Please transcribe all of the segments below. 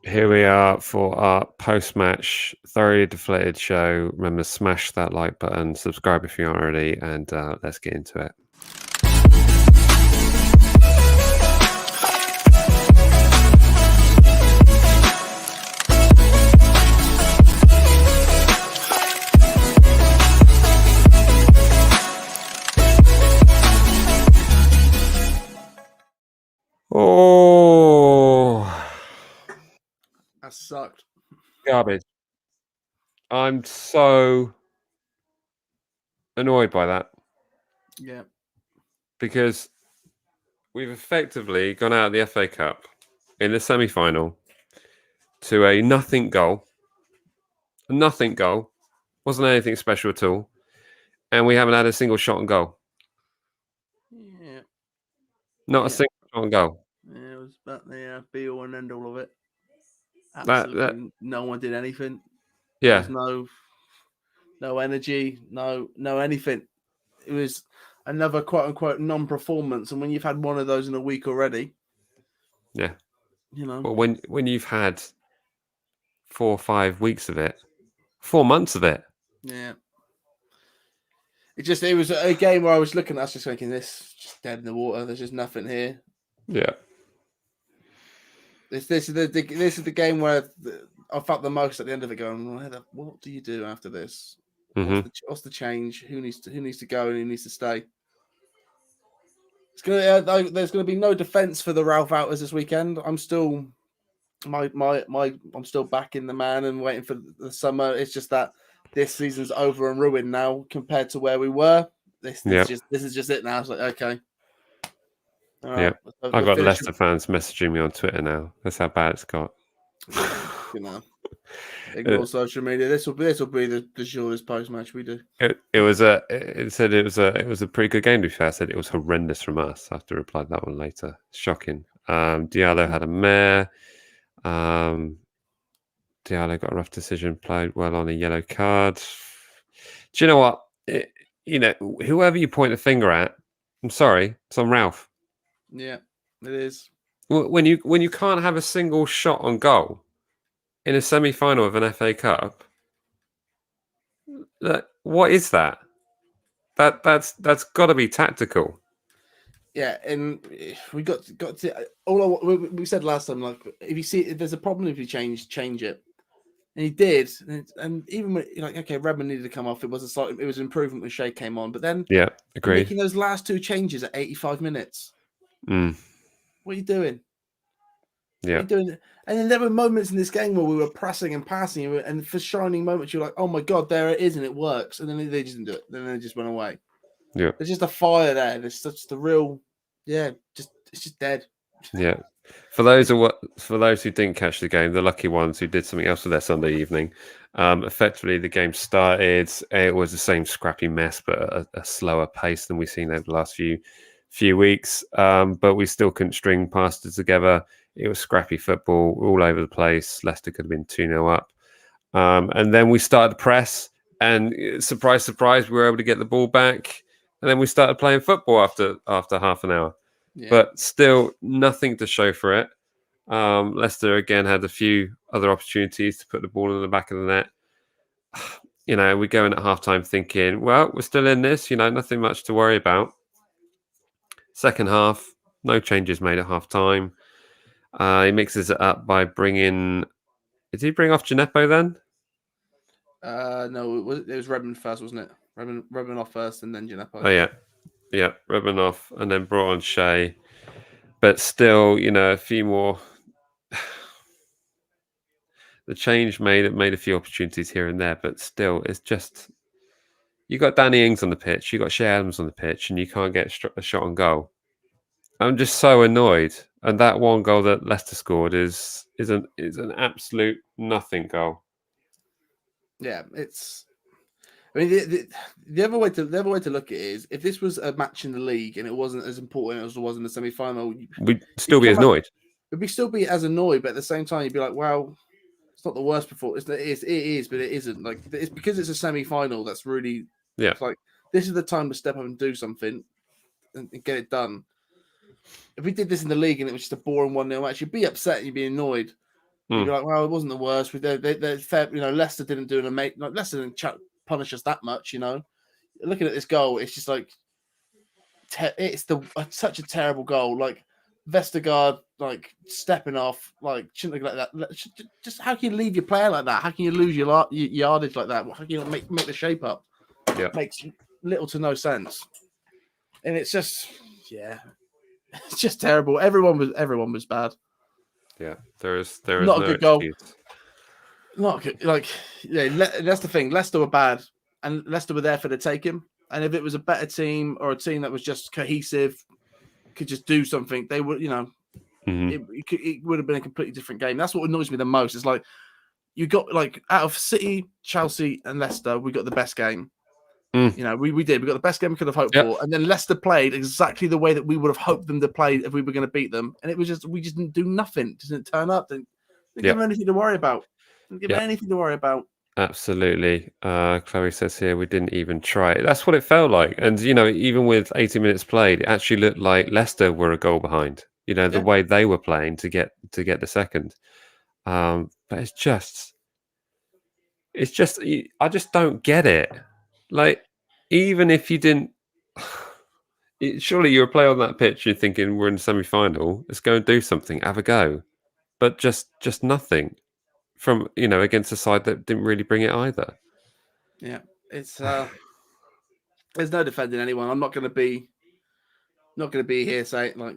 Here we are for our post-match thoroughly deflated show. Remember, smash that like button, subscribe if you aren't already, and let's get into it. Oh, that sucked. Garbage. I'm so annoyed by that. Yeah. Because we've effectively gone out of the FA Cup in the semi-final to a nothing goal. A nothing goal. Wasn't anything special at all. And we haven't had a single shot on goal. Yeah. Not a single shot on goal. Yeah, it was about the be all and end all of it. Absolutely, no one did anything. Yeah. There was no energy, no anything. It was another quote unquote non-performance, and when you've had one of those in a week already, yeah, you know. Well, when you've had 4 or 5 weeks of it, 4 months of it, yeah. It was a game where I was looking at us just thinking, this just dead in the water. There's just nothing here. Yeah. This is the game where I felt the most at the end of it. Going, what do you do after this? Mm-hmm. What's the change? Who needs to go and who needs to stay? There's gonna be no defense for the Ralph Outers this weekend. I'm still I'm still backing the man and waiting for the summer. It's just that this season's over and ruined now compared to where we were. This is just it now. It's like, okay. Yeah, I've got Leicester fans messaging me on Twitter now. That's how bad it's got. You know, ignore social media. This will be the shortest post match we do. It said it was a pretty good game. To be fair, I said it was horrendous from us. I have to reply to that one later. Shocking. Diallo had a mare. Diallo got a rough decision. Played well on a yellow card. Do you know what? Whoever you point the finger at, I'm sorry, it's on Ralph. Yeah, it is. When you can't have a single shot on goal in a semi-final of an FA Cup, what is that? That's got to be tactical. Yeah, and we got to we said last time, like, if there's a problem, if you change it, and he did, and even when, like, okay, Redmond needed to come off. It was an improvement when Shea came on, but then agreed. Making those last 2 changes at 85 minutes. What are you doing? Yeah. What are you doing? And then there were moments in this game where we were pressing and passing, and for shining moments, you're like, oh my god, there it is, and it works. And then they just didn't do it. Then they just went away. Yeah. There's just a fire there. There's such the real, it's just dead. Yeah. For those who didn't catch the game, the lucky ones who did something else with their Sunday evening, effectively the game started. It was the same scrappy mess, but a slower pace than we've seen over the last few weeks. But we still couldn't string passes together. It was scrappy football all over the place. Leicester could have been 2-0 up. And then we started to press, and surprise, surprise, we were able to get the ball back. And then we started playing football after half an hour. Yeah. But still nothing to show for it. Leicester again had a few other opportunities to put the ball in the back of the net. We go in at halftime thinking, well, we're still in this, nothing much to worry about. Second half, no changes made at halftime. He mixes it up by bringing... Did he bring off Gineppo then? No, it was Redmond first, wasn't it? Redmond off first and then Gineppo. Oh, yeah. Yeah, Redmond off and then brought on Shea. But still, a few more... The change made a few opportunities here and there, but still, it's just... You got Danny Ings on the pitch, you got Shea Adams on the pitch, and you can't get a shot on goal. I'm just so annoyed. And that one goal that Leicester scored is an absolute nothing goal. Yeah, it's... I mean, the other way to look at it is, if this was a match in the league and it wasn't as important as it was in the semi-final, we'd still be annoyed. We'd still be as annoyed, but at the same time, you'd be like, "Well, it's not the worst performance. It is, but it isn't. Like, it's because it's a semi-final. That's really, It's like, this is the time to step up and do something and get it done. If we did this in the league and it was just a boring 1-0 match, you'd be upset, you'd be annoyed. You'd be Mm. like, well, it wasn't the worst. They're fair, Leicester didn't do Leicester didn't punish us that much. Looking at this goal, it's just like it's such a terrible goal. Like Vestergaard, like stepping off, like shouldn't look like that. Just how can you leave your player like that? How can you lose your yardage like that? How can you make the shape up? Yeah, Makes little to no sense. And it's just, it's just terrible. Everyone was bad. yeah. There is Not a no good goal. excuse. Not good. Like, that's the thing. Leicester were bad, and Leicester were there for the taking. And if it was a better team or a team that was just cohesive, could just do something, they would, it would have been a completely different game. That's what annoys me the most. It's like you got like out of City, Chelsea, and Leicester, we got the best game. Mm. We did. We got the best game we could have hoped Yep. for, and then Leicester played exactly the way that we would have hoped them to play if we were going to beat them. And it was just we just didn't do nothing. Didn't turn up. Didn't give them anything to worry about. Didn't give them anything to worry about. Absolutely. Chloe says here we didn't even try it. That's what it felt like. And even with 80 minutes played, it actually looked like Leicester were a goal behind. The way they were playing to get the second. But it's just I just don't get it. Like, even if you didn't, surely you're a player on that pitch, you're thinking we're in the semi-final, let's go and do something, have a go. But just nothing from against a side that didn't really bring it either. Yeah, it's there's no defending anyone. I'm not going to be here saying like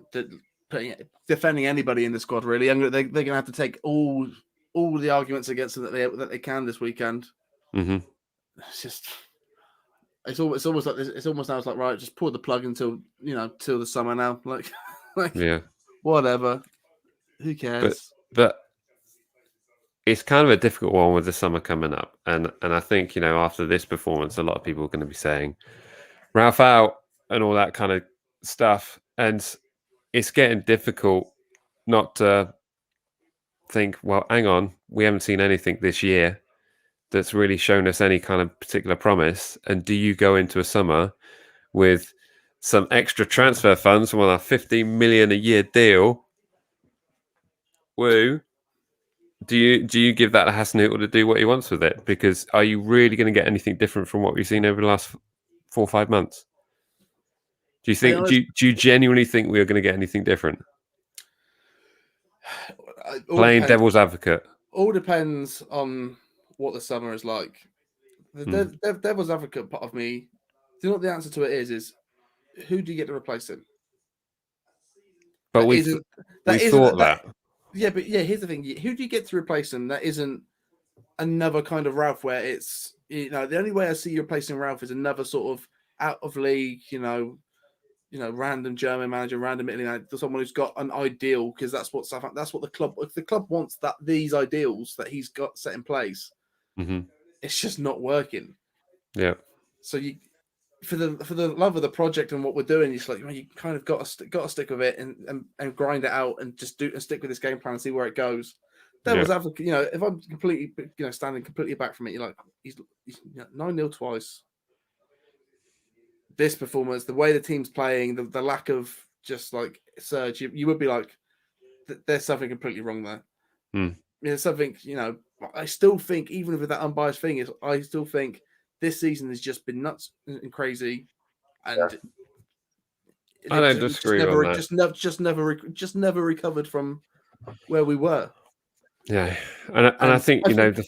defending anybody in the squad. Really, they're going to have to take all the arguments against them that they can this weekend. Mm-hmm. It's just it's almost like this. It's almost now. It's like, right, just pull the plug until till the summer now. Like Yeah, whatever. Who cares? But it's kind of a difficult one with the summer coming up, and I think after this performance, a lot of people are going to be saying Ralph out and all that kind of stuff, and it's getting difficult not to think, well, hang on, we haven't seen anything this year that's really shown us any kind of particular promise, and do you go into a summer with some extra transfer funds from a 15 million a year deal? Woo. Do you give that to Hasenhüttl to do what he wants with it? Because are you really going to get anything different from what we've seen over the last 4 or 5 months? Do you think? Do you genuinely think we are going to get anything different? Playing devil's advocate. All depends on what the summer is like. The devil's advocate part of me. Do you know what the answer to it is? Is who do you get to replace him? But we thought that. Yeah, but here's the thing: who do you get to replace him? That isn't another kind of Ralph, where it's the only way I see you replacing Ralph is another sort of out of league, random German manager, random Italy manager, someone who's got an ideal, because that's what the club. If the club wants these ideals that he's got set in place, it's just not working. Yeah. So for the love of the project and what we're doing, it's like you kind of got to stick with it and grind it out and just stick with this game plan and see where it goes. Devil's advocate, if I'm completely standing completely back from it, you're like he's 9-0 twice. This performance, the way the team's playing, the lack of just like surge, you would be like, there's something completely wrong there. There's something, I still think, even with that unbiased thing, I still think this season has just been nuts and crazy, and I don't disagree on that. Just never recovered from where we were. Yeah, and I think the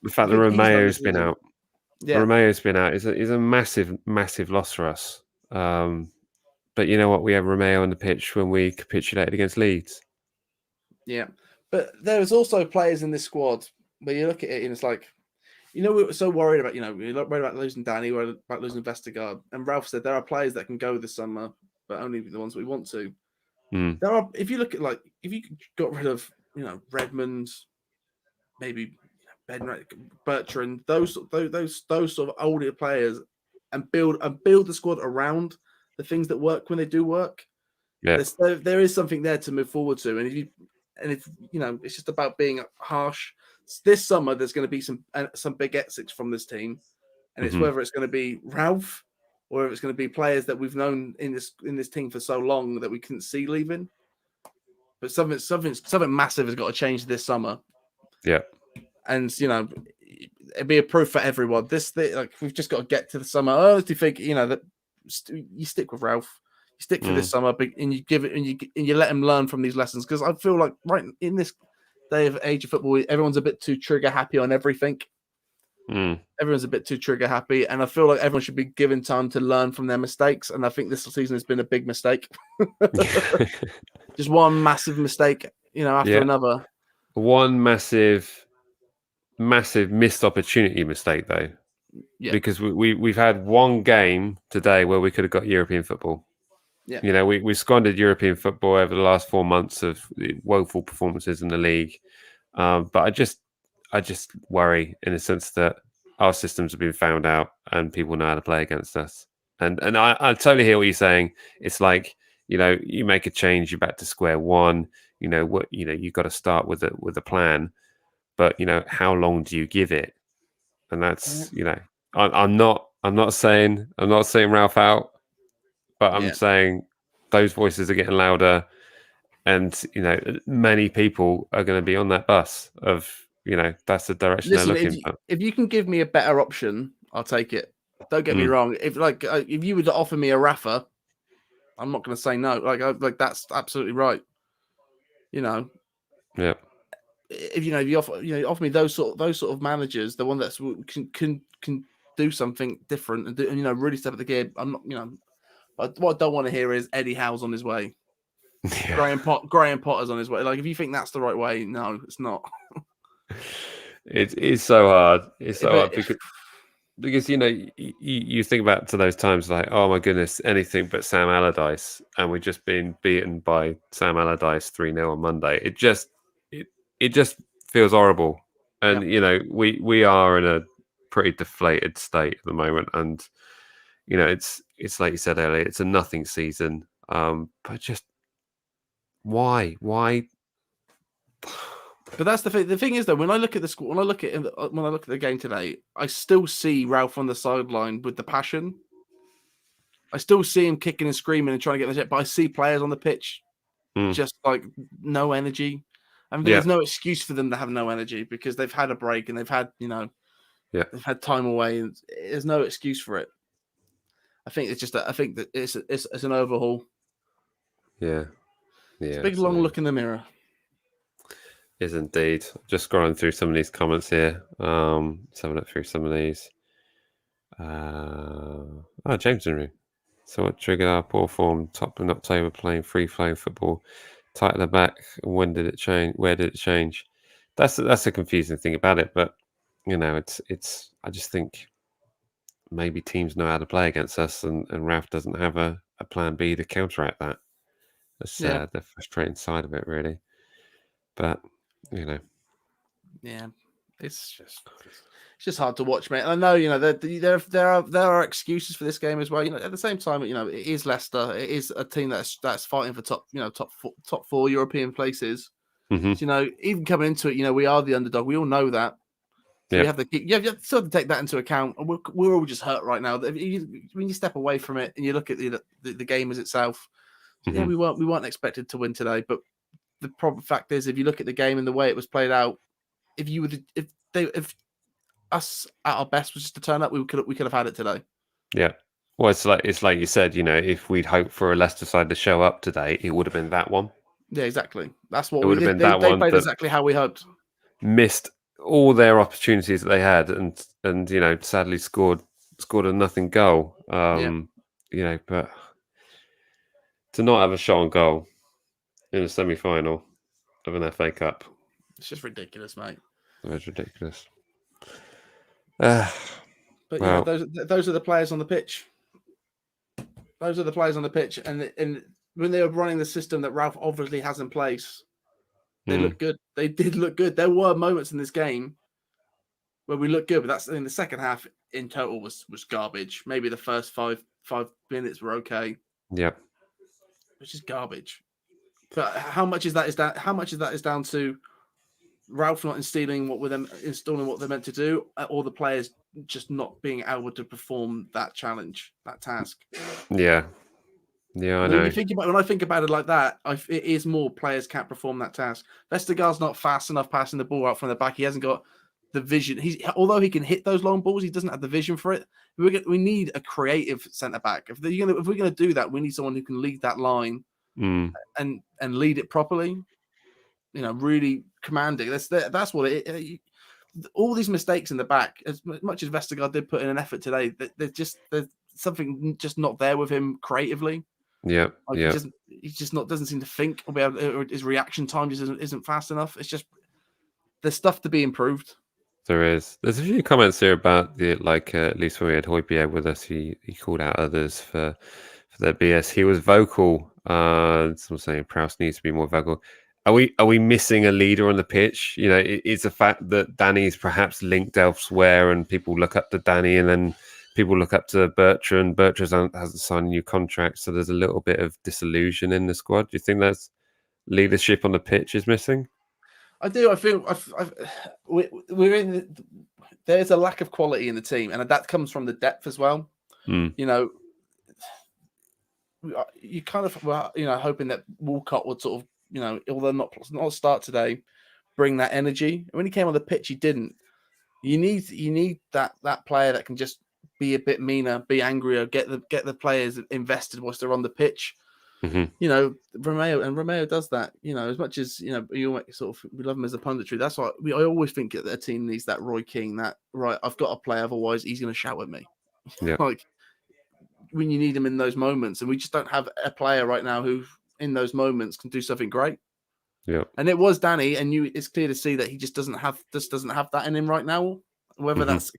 fact that Romeo's been out. Yeah. Romeo's been out is a massive, massive loss for us. But you know what? We had Romeo on the pitch when we capitulated against Leeds. Yeah, but there was also players in this squad where you look at it and it's like, we were so worried about, we were worried about losing Danny, we were about losing Vestergaard. And Ralph said there are players that can go this summer, but only the ones we want to. There are, if you look at if you got rid of, Redmond, maybe Bertrand, those sort of older players, and build the squad around the things that work when they do work. Yeah, there is something there to move forward to, and if it's just about being harsh. This summer, there's going to be some big exits from this team, and it's whether it's going to be Ralph or if it's going to be players that we've known in this team for so long that we couldn't see leaving. But something massive has got to change this summer. Yeah. And it'd be a proof for everyone. This thing, like, we've just got to get to the summer. I honestly think that you stick with Ralph, you stick for this summer, and you give it, and you let him learn from these lessons. Because I feel like right in this day of age of football, everyone's a bit too trigger happy on everything. Everyone's a bit too trigger happy, and I feel like everyone should be given time to learn from their mistakes. And I think this season has been a big mistake. Just one massive mistake, after another. One massive missed opportunity mistake, though. Yeah. Because we've had one game today where we could have got European football. Yeah. We squandered European football over the last 4 months of woeful performances in the league. But I just worry in the sense that our systems have been found out and people know how to play against us. And I totally hear what you're saying. It's like, you make a change, you're back to square one. You've got to start with a plan. But how long do you give it? And that's I'm not saying Ralph out, but I'm saying those voices are getting louder, and many people are going to be on that bus of that's the direction they're looking for. If you can give me a better option, I'll take it. Don't get me wrong. If you were to offer me a Rafa, I'm not going to say no. Like that's absolutely right. Yeah. If you offer me those sort of managers, the one that can do something different and really step up the game. I'm not, but what I don't want to hear is Eddie Howe's on his way. Yeah. Graham Potter's on his way. Like, if you think that's the right way, no, it's not. It's so hard. It's so hard because you think back to those times like, oh my goodness, anything but Sam Allardyce, and we've just been beaten by Sam Allardyce 3-0 on Monday. It just feels horrible, and we are in a pretty deflated state at the moment, and it's like you said earlier, it's a nothing season. But just why? But that's the thing. The thing is, though, when I look at the game today, I still see Ralph on the sideline with the passion. I still see him kicking and screaming and trying to get the jet, but I see players on the pitch just like no energy. I mean, there's no excuse for them to have no energy because they've had a break and they've had, they've had time away, and there's no excuse for it. I think that it's an overhaul. Yeah. It's a big long look in the mirror. Is indeed. Just scrolling through some of these comments here. Let's have a look through some of these. James Henry. So what triggered our poor form? Top in October, playing free-flowing football, tight at the back. When did it change? Where did it change? That's a confusing thing about it. But it's. I just think maybe teams know how to play against us, and Ralph doesn't have a plan B to counteract that. That's the frustrating side of it, really. But it's just hard to watch, mate. And I know there are excuses for this game as well. At the same time, it is Leicester. It is a team that's fighting for top four European places. So, even coming into it, we are the underdog. We all know that. So you have to take that into account. And we're all just hurt right now. When you step away from it and you look at the game as itself, we weren't expected to win today, but the problem fact is, if you look at the game and the way it was played out, if us at our best was just to turn up, we could have had it today. Yeah. Well, it's like you said, if we'd hoped for a Leicester side to show up today, it would have been that one. Yeah, exactly. That's what we did. They played exactly how we hoped. Missed all their opportunities that they had, and sadly scored a nothing goal. But to not have a shot on goal in a semi-final of an FA Cup, it's just ridiculous, mate. It's ridiculous. But those are the players on the pitch. Those are the players on the pitch, and when they were running the system that Ralph obviously has in place, they looked good. They did look good. There were moments in this game where we looked good, but that's in the second half. In total, was garbage. Maybe the first five minutes were okay. Yep. Which is garbage. But how much is that down to Ralph not installing what they're meant to do, or the players just not being able to perform that challenge, that task? Yeah. Yeah, I When know. I think about it like that, it is more players can't perform that task. Vestergaard's not fast enough passing the ball out from the back. He hasn't got the vision. Although he can hit those long balls, he doesn't have the vision for it. We need a creative centre back. If we're gonna do that, we need someone who can lead that line and lead it properly. You know, really commanding. That's what it. All these mistakes in the back, as much as Vestergaard did put in an effort today, there's something just not there with him creatively. Yeah, Like yeah. he just not doesn't seem to think or his reaction time just isn't fast enough. It's just there's stuff to be improved. There is. There's a few comments here about the at least when we had Højbjerg with us, he called out others for their BS. He was vocal. Someone saying Prowse needs to be more vocal. Are we missing a leader on the pitch? You know, it's a fact that Danny's perhaps linked elsewhere, and people look up to Danny, and then people look up to Bertrand. Bertrand hasn't signed a new contract, so there's a little bit of disillusion in the squad. Do you think that's leadership on the pitch is missing? I do. I feel we're in. There's a lack of quality in the team, and that comes from the depth as well. You know, you kind of hoping that Walcott would sort of although not start today, bring that energy. When he came on the pitch, he didn't. You need that player that can just be a bit meaner, be angrier, get the players invested whilst they're on the pitch. You know, Romeo does that. You know, as much as you sort of we love him as a punditry. That's why I always think that a team needs that Roy King. That right, I've got to play, otherwise he's going to shout at me. Yeah, like when you need him in those moments, and we just don't have a player right now who, in those moments, can do something great. yeah. And it was Danny, and it's clear to see that he just doesn't have that in him right now. Whether that's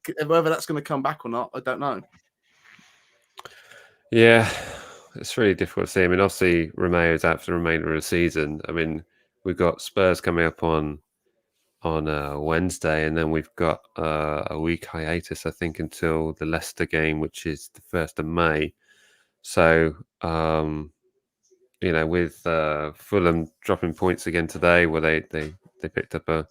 going to come back or not, I don't know. Yeah, it's really difficult to see. I mean, obviously, Romeo's out for the remainder of the season. I mean, we've got Spurs coming up on Wednesday, and then we've got a week hiatus, I think, until the Leicester game, which is the 1st of May. So, with Fulham dropping points again today, where they picked up a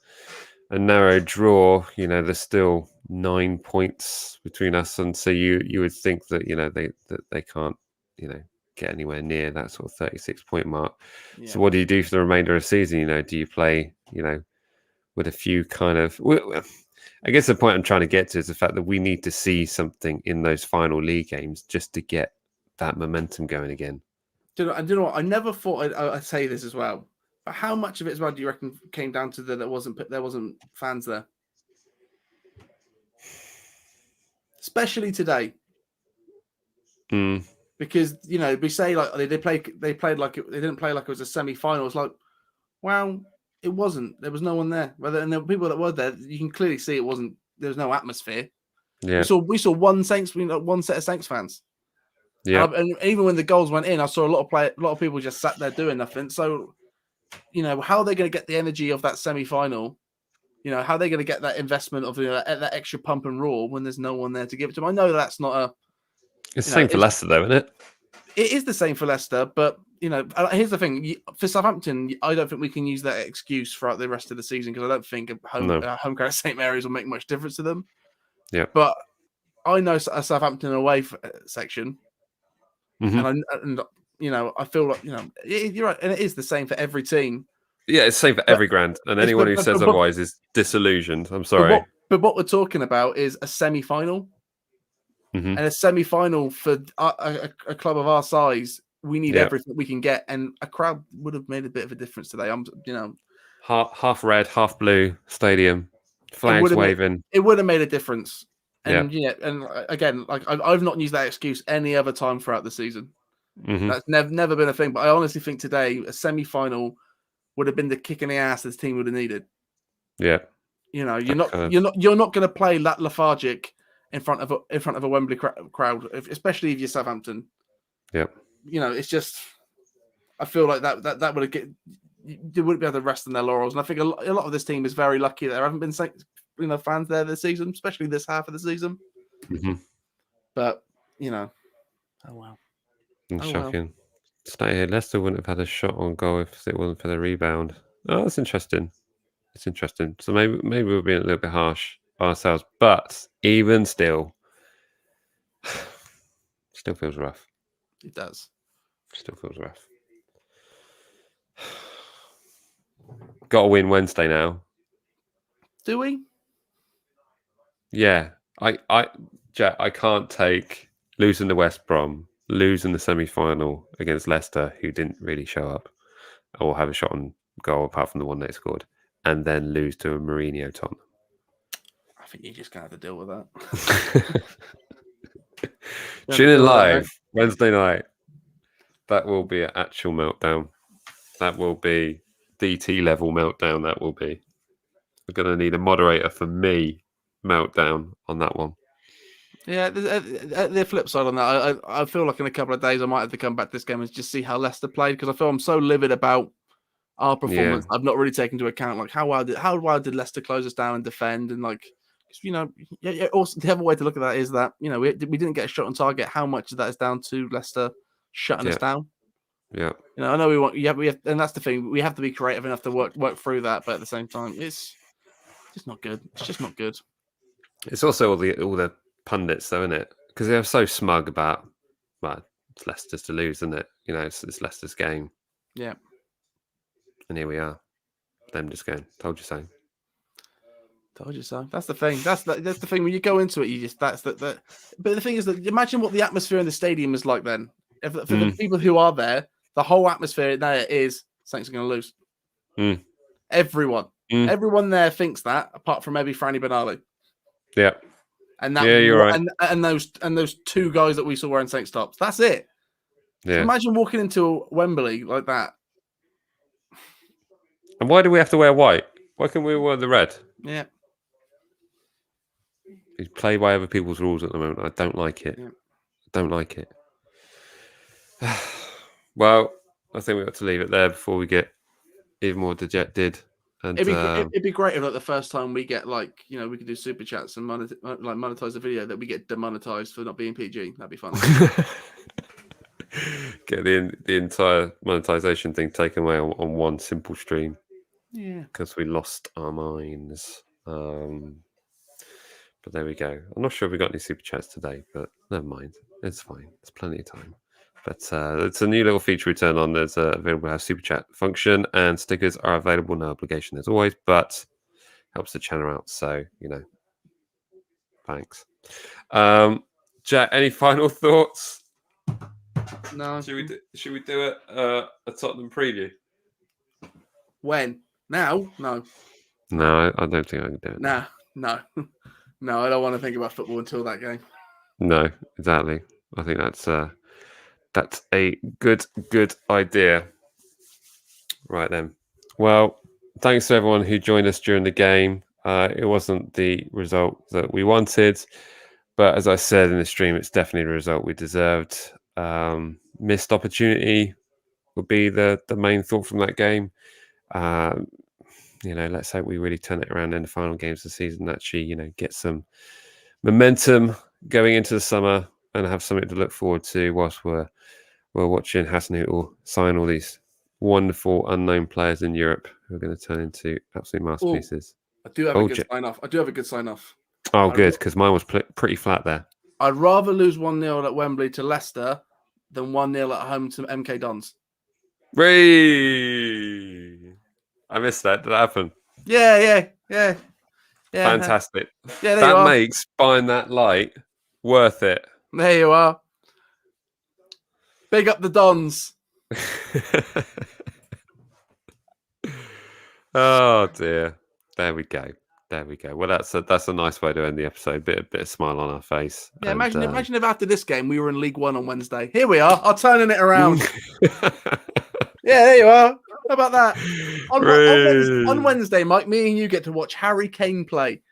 narrow draw, there's still 9 points between us, and so you would think that they can't get anywhere near that sort of 36-point mark. Yeah. So what do you do for the remainder of the season? Do you play with a few kind of? I guess the point I'm trying to get to is the fact that we need to see something in those final league games just to get that momentum going again. Do you know what? I never thought I'd say this as well. But how much of it as well do you reckon came down to that there wasn't fans there, especially today? Because we say like they played like they didn't play like it was a semi-final. It's like, well, it wasn't. There was no one there. And there were people that were there. You can clearly see it wasn't. There was no atmosphere. Yeah, we saw one set of Saints fans. Yeah, and even when the goals went in, I saw a lot of people just sat there doing nothing. So, how are they going to get the energy of that semi-final? How are they going to get that investment of that extra pump and roar when there's no one there to give it to them? I know that's not a. It's the same for Leicester, though, isn't it? It is the same for Leicester, but here's the thing: for Southampton, I don't think we can use that excuse throughout the rest of the season, because I don't think home ground at St Mary's will make much difference to them. Yeah, but I know a Southampton away section, and I feel like you're right, and it is the same for every team. Yeah, it's the same for every ground, and anyone who says otherwise is disillusioned. I'm sorry, but what we're talking about is a semi-final. And a semi-final for a club of our size, we need everything we can get, and a crowd would have made a bit of a difference today. Half red, half blue stadium, flags waving. It would have made a difference. And and again, like I've not used that excuse any other time throughout the season. That's never been a thing. But I honestly think today a semi-final would have been the kick in the ass this team would have needed. Yeah, you're not going to play that lethargic in front of a Wembley crowd, especially if you're Southampton. Yeah, it's just I feel like that would have they wouldn't be able to rest on their laurels, and I think a lot of this team is very lucky that there haven't been fans there this season, especially this half of the season. But oh wow, shocking. Stay here. Leicester wouldn't have had a shot on goal if it wasn't for the rebound. Oh, that's interesting. It's interesting. So maybe we're being a little bit harsh ourselves, but even still feels rough. It does. Still feels rough. Got to win Wednesday now. Do we? Yeah, Jack, I can't take losing to West Brom, losing the semi-final against Leicester, who didn't really show up or have a shot on goal apart from the one they scored, and then lose to a Mourinho Tottenham. I think you're just gonna have to deal with that. Tune in live Wednesday night. That will be an actual meltdown. That will be DT level meltdown. That will be. We're going to need a moderator for me meltdown on that one. Yeah, the flip side on that, I feel like in a couple of days I might have to come back to this game and just see how Leicester played, because I feel I'm so livid about our performance. Yeah. I've not really taken into account like how well did Leicester close us down and defend, and like, you know, also the other way to look at that is that, you know, we didn't get a shot on target. How much of that is down to Leicester shutting us down? Yeah. You know, I know we have, and that's the thing. We have to be creative enough to work through that, but at the same time, it's just not good. It's just not good. It's also all the pundits, though, isn't it? Because they're so smug about, well, it's Leicester's to lose, isn't it? You know, it's Leicester's game. Yeah. And here we are. Them just going, told you so. Told you so. That's the thing. That's the thing. When you go into it, you just But the thing is that imagine what the atmosphere in the stadium is like then. For the people who are there, the whole atmosphere there is Saints are going to lose. Everyone there thinks that, apart from maybe Franny Benali. Yeah. And that, you're right. And those two guys that we saw wearing Saints tops. That's it. Yeah. So imagine walking into Wembley like that. And why do we have to wear white? Why can't we wear the red? Yeah. You play by other people's rules at the moment. I don't like it. Yeah. I don't like it. Well, I think we've got to leave it there before we get even more dejected. And it'd be great if, like, the first time we get, like, you know, we could do super chats and monetize the video, that we get demonetized for not being PG. That'd be fun. Get the entire monetization thing taken away on one simple stream. Yeah, because we lost our minds. But there we go. I'm not sure if we got any super chats today, but never mind. It's fine. There's plenty of time. But it's a new little feature we turn on. There's available to have super chat function, and stickers are available, no obligation as always, but helps the channel out. So, you know, thanks. Jack, any final thoughts? No. Should we do it a Tottenham preview? When? Now? No. No, I don't think I can do it. No. No, I don't want to think about football until that game. No, exactly. I think that's a good idea. Right then. Well, thanks to everyone who joined us during the game. It wasn't the result that we wanted, but as I said in the stream, it's definitely the result we deserved. Missed opportunity would be the main thought from that game. You know, let's hope we really turn it around in the final games of the season, actually, you know, get some momentum going into the summer and have something to look forward to whilst we're watching Hasenhüttl sign all these wonderful unknown players in Europe who are going to turn into absolute masterpieces. I do have a good sign-off. I do have a good sign-off. Oh, good, because mine was pretty flat there. I'd rather lose 1-0 at Wembley to Leicester than 1-0 at home to MK Dons. I missed that. Did that happen? Yeah. Fantastic. Yeah, that makes buying that light worth it. There you are. Big up the Dons. Oh dear. There we go. Well, that's a nice way to end the episode. Bit of smile on our face. Yeah, imagine if after this game we were in League One on Wednesday. Here we are. I'm turning it around. Yeah, there you are. How about that? On Wednesday, Mike, me and you get to watch Harry Kane play.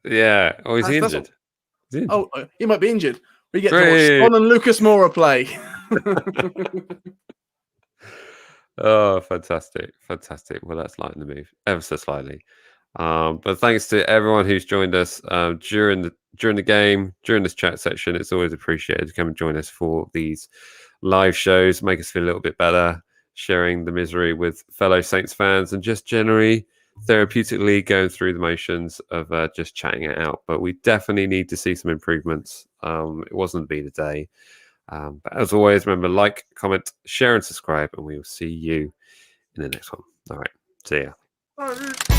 Yeah. Oh, is he injured? Oh, he might be injured. We get to watch Son and Lucas Moura play. Oh, fantastic. Well, that's lighting the move ever so slightly. But thanks to everyone who's joined us during the game, during this chat section. It's always appreciated to come and join us for these live shows, make us feel a little bit better, sharing the misery with fellow Saints fans, and just generally therapeutically going through the motions of just chatting it out. But we definitely need to see some improvements. It wasn't to be the day. But as always, remember, like, comment, share, and subscribe, and we will see you in the next one. All right. See ya.